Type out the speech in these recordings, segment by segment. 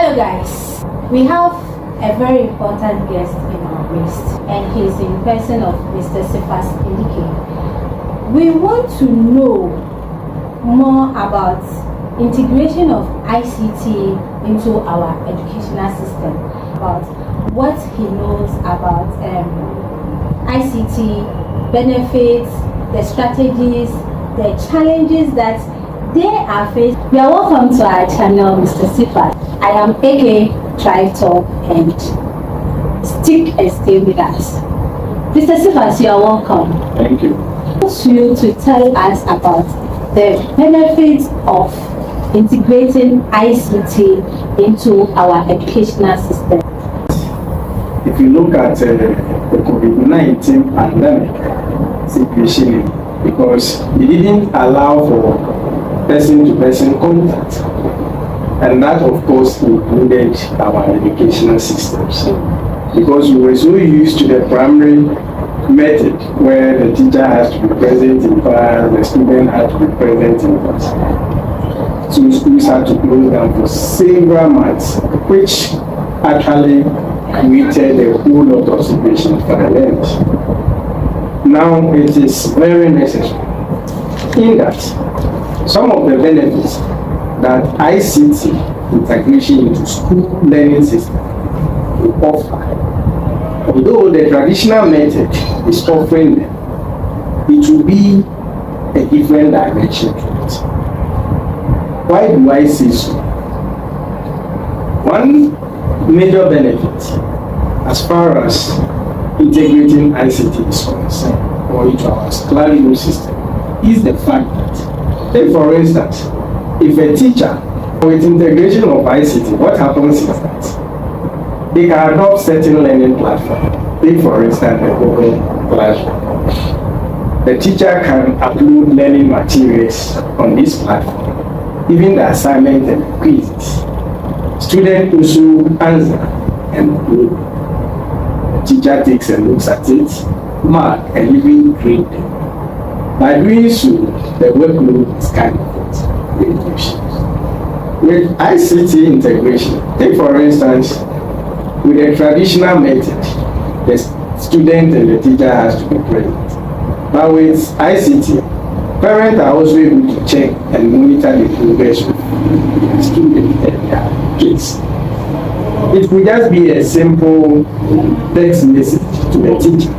Hello guys, we have a very important guest in our midst, and he's in person of Mr. Cephas Ndike. We want to know more about integration of ICT into our educational system, about what he knows about ICT benefits, the strategies, the challenges that they are faced. You are welcome to our channel, Mr. Cephas. I am AK Tribe Talk, and stick and stay with us. Mr. Cephas, you are welcome. Thank you. I want you to tell us about the benefits of integrating ICT into our educational system. If you look at the COVID-19 pandemic situation, because it didn't allow for person-to-person contact, and that of course included our educational systems, because we were so used to the primary method where the teacher has to be present in class, the student had to be present in class. So schools had to close down for several months, which actually created a whole lot of situations for the learners. Now it is very necessary in that some of the benefits that ICT integration into school learning system will offer, although the traditional method is offering them, it will be a different dimension to it. Why do I say so? One major benefit as far as integrating ICT is concerned, or into our classroom system, is the fact that, take for instance, if a teacher with integration of ICT, what happens is that they can adopt certain learning platform. Take for instance the Google Classroom. The teacher can upload learning materials on this platform, even the assignment and quizzes. Student also answer and upload. The teacher takes a look at it, mark, and even grade them. By doing so, the workload is kind of reduced. With ICT integration, take for instance, with a traditional method, the student and the teacher has to be present. But with ICT, parents are also able to check and monitor the progress of the student and their kids. It could just be a simple text message to the teacher.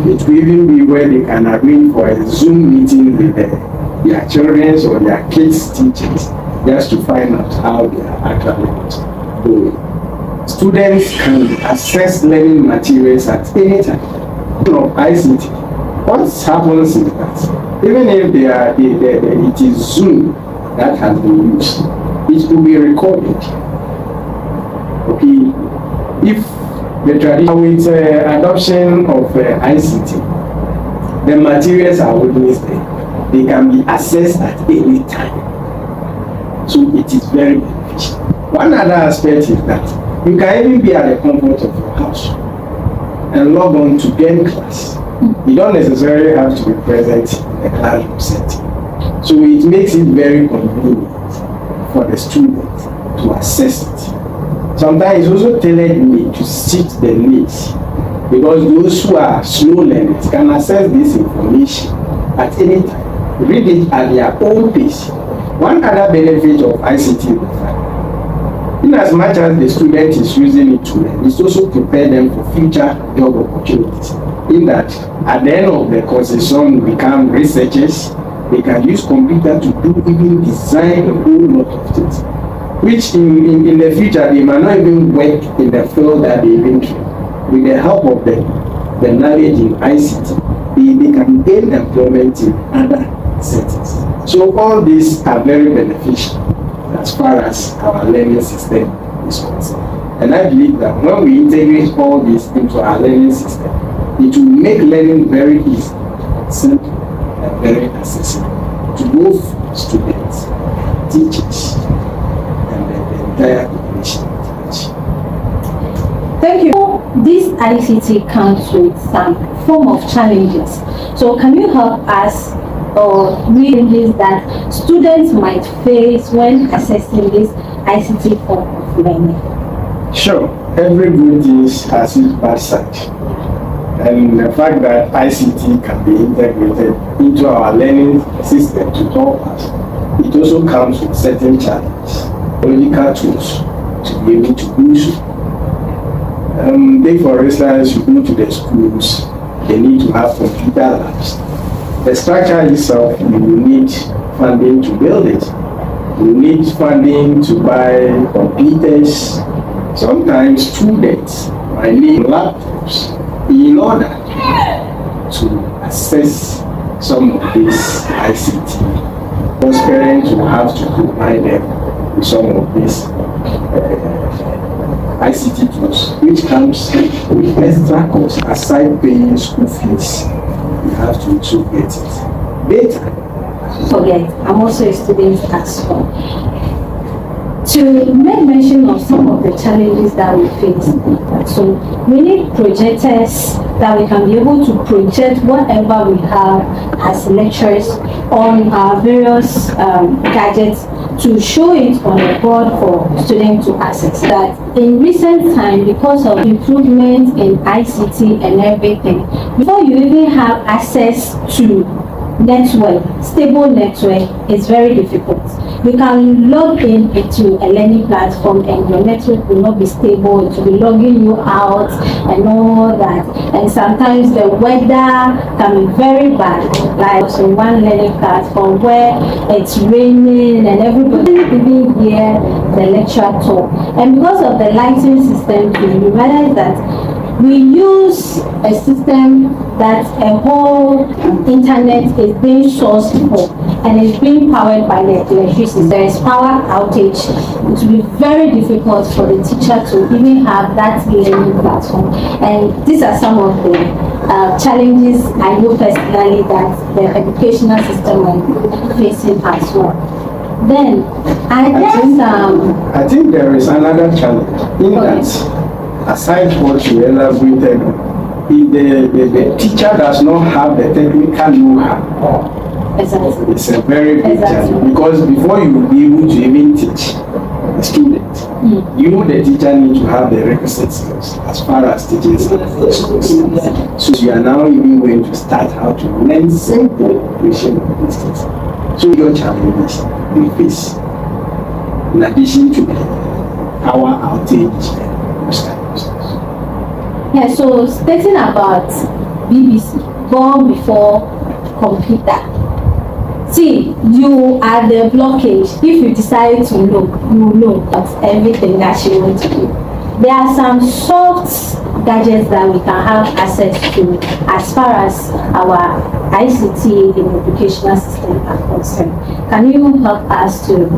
It will even be where they can arrange for a Zoom meeting with their children or their kids' teachers, just to find out how they are actually doing. Students can access learning materials at any time. Of ICT, what happens is that even if it is Zoom that has been used, it will be recorded. Okay, if the tradition with adoption of ICT, the materials are always there. They can be accessed at any time. So it is very beneficial. One other aspect is that you can even be at the comfort of your house and log on to any class. You don't necessarily have to be present in the classroom setting. So it makes it very convenient for the student to access it. Sometimes it's also tailored to suit the needs, because those who are slow learners can access this information at any time, read it at their own pace. One other benefit of ICT is that, in as much as the student is using it to learn, it's also prepare them for future job opportunities. In that, at the end of the course, some become researchers. They can use computer to do even design a whole lot of things, which in the future they might not even work in the field that they've been trained. With the help of the knowledge in ICT, they can gain employment in other settings. So all these are very beneficial as far as our learning system is concerned. And I believe that when we integrate all this into our learning system, it will make learning very easy, simple, and very accessible to both students, teachers, and the entire population. Thank you. This ICT comes with some form of challenges. So can you help us or challenges that students might face when assessing this ICT form of learning? Sure, every good thing has its bad side. And the fact that ICT can be integrated into our learning system to help us, it also comes with certain challenges, logical tools to be able to do so. Take for instance, you go to the schools, they need to have computer labs. The structure itself, you need funding to build it. You need funding to buy computers. Sometimes students might need laptops in order to access some of this ICT. Most parents will have to provide them with some of these ICT tools, which comes with extra costs aside paying school fees. You have to also get it. Data. Forget, I'm also a student as well. To make mention of some of the challenges that we face, so we need projectors that we can be able to project whatever we have as lectures on our various gadgets to show it on the board for students to access. That in recent time, because of improvement in ICT and everything, before you even have access to network, stable network, is very difficult. You can log in into a learning platform and your network will not be stable. It will be logging you out and all that. And sometimes the weather can be very bad. Like on one learning platform where it's raining and everybody even hear the lecture talk. And because of the lighting system, you realize that we use a system that a whole internet is being sourced for and is being powered by the electricity. There is power outage. It will be very difficult for the teacher to even have that learning platform. And these are some of the challenges I know personally that the educational system is facing as well. Then, I think there is another challenge in that. Aside what you elaborated, if the teacher does not have the technical know-how, exactly. It's a very big challenge, because before you will be able to even teach the student, you the teacher need to have the requisite skills as far as teaching skills. So you are now even going to start how to learn simple operation of these things. So your challenges we face, in addition to power outage. Yeah, so speaking about BBC, born before computer. See, you are the blockage. If you decide to know, you know that's everything that you want to do. There are some soft gadgets that we can have access to as far as our ICT in the educational system are concerned. Can you help us to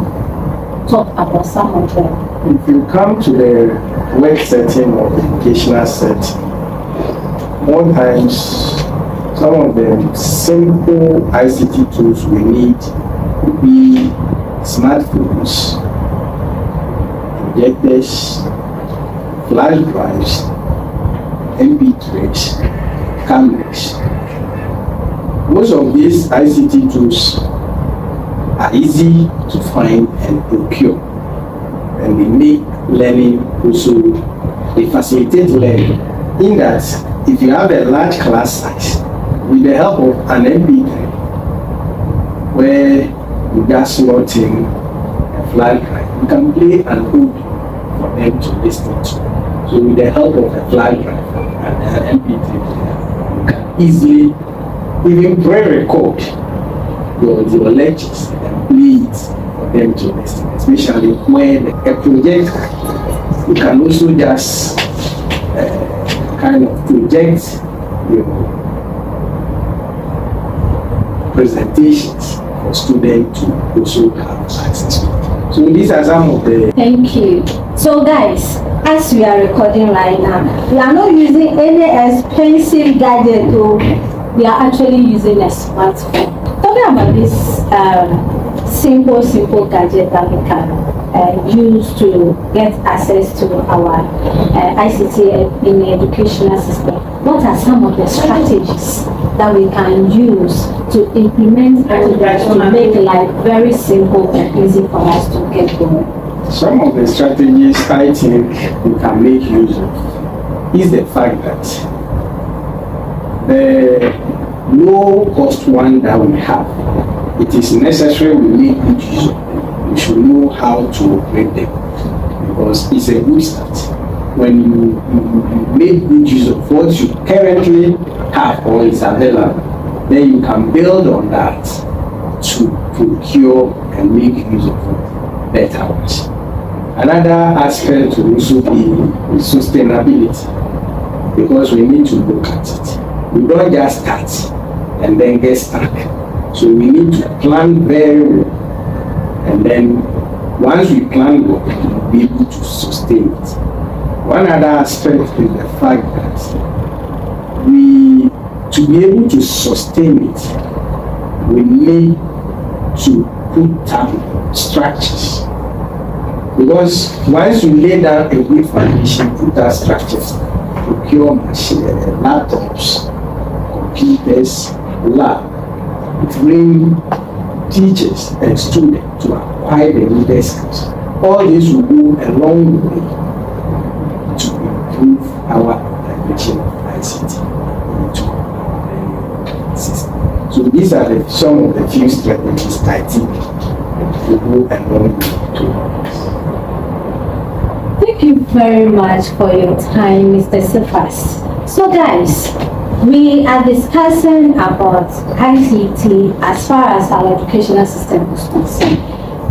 talk about some of them? If you come to the work setting or educational setting, more times some of the simple ICT tools we need would be smartphones, projectors, flash drives, MP3s, cameras. Most of these ICT tools are easy to find and procure, and they make learning also, they facilitate learning in that if you have a large class size, with the help of an MP3 where you just slot in a flash drive, you can play an audio for them to listen to. So with the help of a flash drive and an MP3 player, you can easily even pre-record your lectures and play it for them to listen, especially when a project, you can also just kind of project your presentations for students to also have access to. So these are some of the... Thank you. So guys, as we are recording right now, we are not using any expensive gadget, though. We are actually using a smartphone. Talking about this simple gadget that we can use to get access to our ICT in the educational system. What are some of the strategies that we can use to implement to make life very simple and easy for us to get going? Some of the strategies I think we can make use of is the fact that the low cost one that we have, it is necessary we make good use of them. We should know how to operate them because it's a good start. When you make good use of what you currently have or is available, then you can build on that to procure and make use of better ones. Another aspect will also be sustainability, because we need to look at it. We don't just start and then get stuck. So we need to plan very well, and then once we plan well, we'll be able to sustain it. One other aspect is the fact that to be able to sustain it, we need to put down structures. Because once you lay down a good foundation, put down structures, procure machines, laptops, computers, lab, train teachers and students to acquire the needed skills. All this will go a long way to improve our integration of ICT into our system. So these are some of the few strategies I think will go a long way towards. Thank you very much for your time, Mr. Cephas. So guys, we are discussing about ICT as far as our educational system is concerned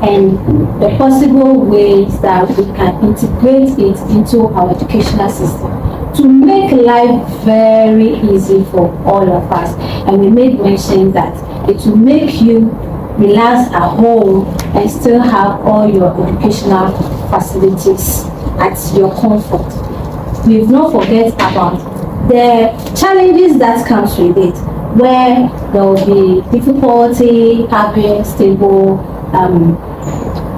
and the possible ways that we can integrate it into our educational system to make life very easy for all of us. And we made mention that it will make you relax at home and still have all your educational facilities at your comfort. We've not forget about the challenges that comes with it, where there will be difficulty having stable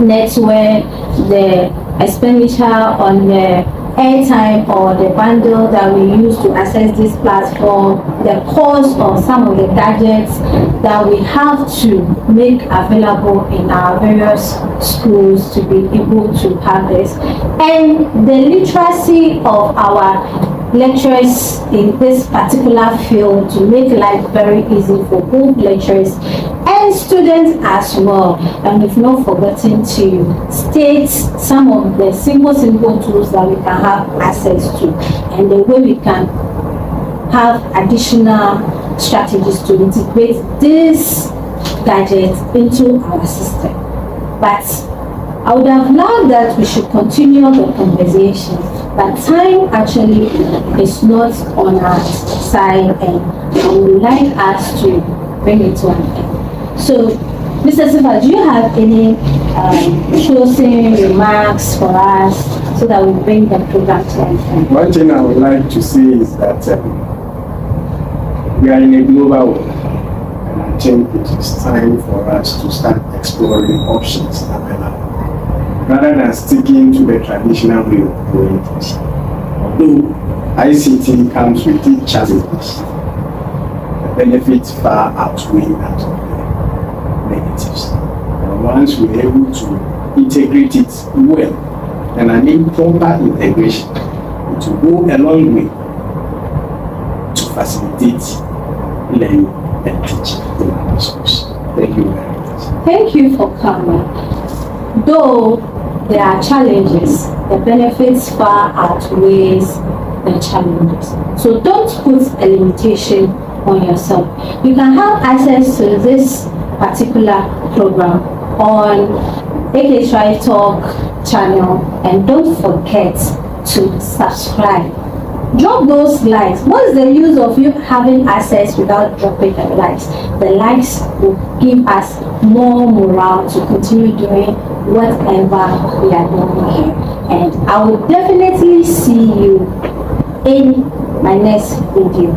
network, the expenditure on the airtime or the bundle that we use to access this platform, the cost of some of the gadgets that we have to make available in our various schools to be able to have this, and the literacy of our lecturers in this particular field to make life very easy for both lecturers and students as well. And we've not forgotten to state some of the simple tools that we can have access to and the way we can have additional strategies to integrate this gadget into our system. But I would have loved that we should continue the conversation, but time actually is not on our side, and I would like us to bring it to an end. So, Mr. Cephas, do you have any closing remarks for us so that we bring the program to an end? One thing I would like to say is that we are in a global world, and I think it is time for us to start exploring options available, rather than sticking to the traditional way of doing things. Although ICT comes with its challenges, the benefits far outweigh that of the negatives. And once we're able to integrate it well, and I mean proper integration, it will go a long way to facilitate learning and teaching in our schools. Thank you very much. Thank you for coming. Though there are challenges, the benefits far outweighs the challenges. So don't put a limitation on yourself. You can have access to this particular program on AK Tribe Talk channel, and don't forget to subscribe. Drop those likes. What's the use of you having access without dropping the likes? The likes will give us more morale to continue doing whatever we are doing here. And I will definitely see you in my next video.